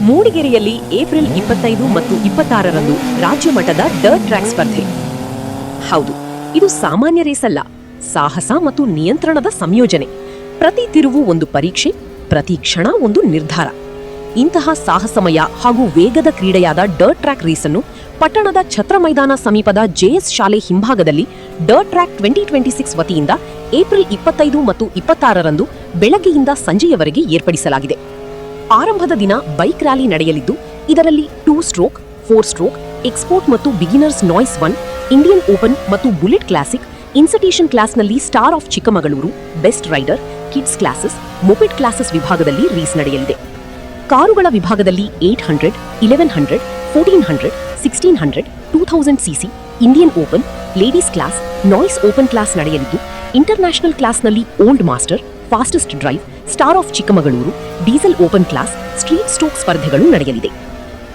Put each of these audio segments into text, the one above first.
ಮೂಡಿಗೆರೆಯಲ್ಲಿ April 25 ಮತ್ತು 26ರಂದು ರಾಜ್ಯ ಮಟ್ಟದ ಡರ್ಟ್ ಟ್ರ್ಯಾಕ್ ಸ್ಪರ್ಧೆ. ಹೌದು, ಇದು ಸಾಮಾನ್ಯ ರೇಸ್ ಅಲ್ಲ, ಸಾಹಸ ಮತ್ತು ನಿಯಂತ್ರಣದ ಸಂಯೋಜನೆ. ಪ್ರತಿ ತಿರುವು ಒಂದು ಪರೀಕ್ಷೆ, ಪ್ರತಿ ಕ್ಷಣ ಒಂದು ನಿರ್ಧಾರ. ಇಂತಹ ಸಾಹಸಮಯ ಹಾಗೂ ವೇಗದ ಕ್ರೀಡೆಯಾದ ಡರ್ಟ್ ಟ್ರ್ಯಾಕ್ ರೇಸನ್ನು ಪಟ್ಟಣದ ಛತ್ರ ಮೈದಾನ ಸಮೀಪದ ಜೆಎಸ್ ಶಾಲೆ ಹಿಂಭಾಗದಲ್ಲಿ ಡರ್ಟ್ ಟ್ರ್ಯಾಕ್ 2026 ವತಿಯಿಂದ ಏಪ್ರಿಲ್ 25 ಮತ್ತು 26ರಂದು ಬೆಳಗ್ಗೆಯಿಂದ ಸಂಜೆಯವರೆಗೆ ಏರ್ಪಡಿಸಲಾಗಿದೆ. ಆರಂಭದ ದಿನ ಬೈಕ್ ರ್ಯಾಲಿ ನಡೆಯಲಿದ್ದು, ಇದರಲ್ಲಿ 2 ಸ್ಟ್ರೋಕ್, 4 ಸ್ಟ್ರೋಕ್, ಎಕ್ಸ್ಪೋರ್ಟ್ ಮತ್ತು ಬಿಗಿನರ್ಸ್ ನಾಯ್ಸ್ 1, ಇಂಡಿಯನ್ ಓಪನ್ ಮತ್ತು ಬುಲೆಟ್ ಕ್ಲಾಸಿಕ್, ಇನ್ಸಟಿಷನ್ ಕ್ಲಾಸ್ನಲ್ಲಿ star of Chikkamagaluru, best rider, kids classes, moped classes ವಿಭಾಗದಲ್ಲಿ ರೇಸ್ ನಡೆಯಲಿದೆ. ಕಾರುಗಳ ವಿಭಾಗದಲ್ಲಿ 800, 1100, 1400, 1600, 2000 CC, Indian open, ladies class, novice open class ನಡೆಯಲಿದ್ದು, ಇಂಟರ್ನ್ಯಾಷನಲ್ ಕ್ಲಾಸ್ನಲ್ಲಿ old master, fastest drive, star of Chikkamagaluru, diesel open class, street stroke ಸ್ಪರ್ಧೆಗಳು ನಡೆಯಲಿದೆ.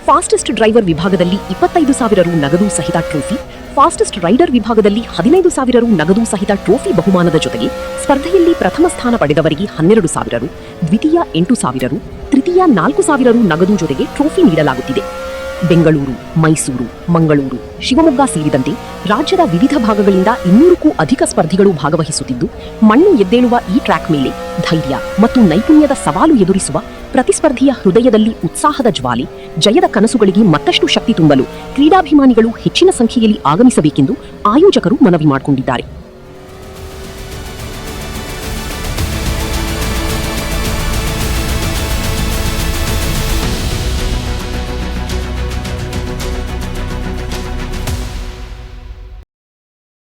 ಫಾಸ್ಟೆಸ್ಟ್ ಡ್ರೈವರ್ ವಿಭಾಗದಲ್ಲಿ 25,000 ರು ನಗದು ಸಹಿತ ಟ್ರೋಫಿ, ಫಾಸ್ಟೆಸ್ಟ್ ರೈಡರ್ ವಿಭಾಗದಲ್ಲಿ 15,000 ರು ನಗದು ಸಹಿತ ಟ್ರೋಫಿ ಬಹುಮಾನದ ಜೊತೆಗೆ ಸ್ಪರ್ಧೆಯಲ್ಲಿ ಪ್ರಥಮ ಸ್ಥಾನ ಪಡೆದವರಿಗೆ 12,000 ರು, ದ್ವಿತೀಯ 8,000 ರು, ತೃತೀಯ 4,000 ರು ನಗದು ಜೊತೆಗೆ ಟ್ರೋಫಿ ನೀಡಲಾಗುತ್ತಿದೆ. ಬೆಂಗಳೂರು, ಮೈಸೂರು, ಮಂಗಳೂರು, ಶಿವಮೊಗ್ಗ ಸೇರಿದಂತೆ ರಾಜ್ಯದ ವಿವಿಧ ಭಾಗಗಳಿಂದ 200ಕ್ಕೂ ಅಧಿಕ ಸ್ಪರ್ಧಿಗಳು ಭಾಗವಹಿಸುತ್ತಿದ್ದು, ಮಣ್ಣು ಎದ್ದೇಳುವ ಈ ಟ್ರ್ಯಾಕ್ ಮೇಲೆ ಧೈರ್ಯ ಮತ್ತು ನೈಪುಣ್ಯದ ಸವಾಲು ಎದುರಿಸುವ ಪ್ರತಿಸ್ಪರ್ಧಿಯ ಹೃದಯದಲ್ಲಿ ಉತ್ಸಾಹದ ಜ್ವಾಲೆ, ಜಯದ ಕನಸುಗಳಿಗೆ ಮತ್ತಷ್ಟು ಶಕ್ತಿ ತುಂಬಲು ಕ್ರೀಡಾಭಿಮಾನಿಗಳು ಹೆಚ್ಚಿನ ಸಂಖ್ಯೆಯಲ್ಲಿ ಆಗಮಿಸಬೇಕೆಂದು ಆಯೋಜಕರು ಮನವಿ ಮಾಡಿಕೊಂಡಿದ್ದಾರೆ.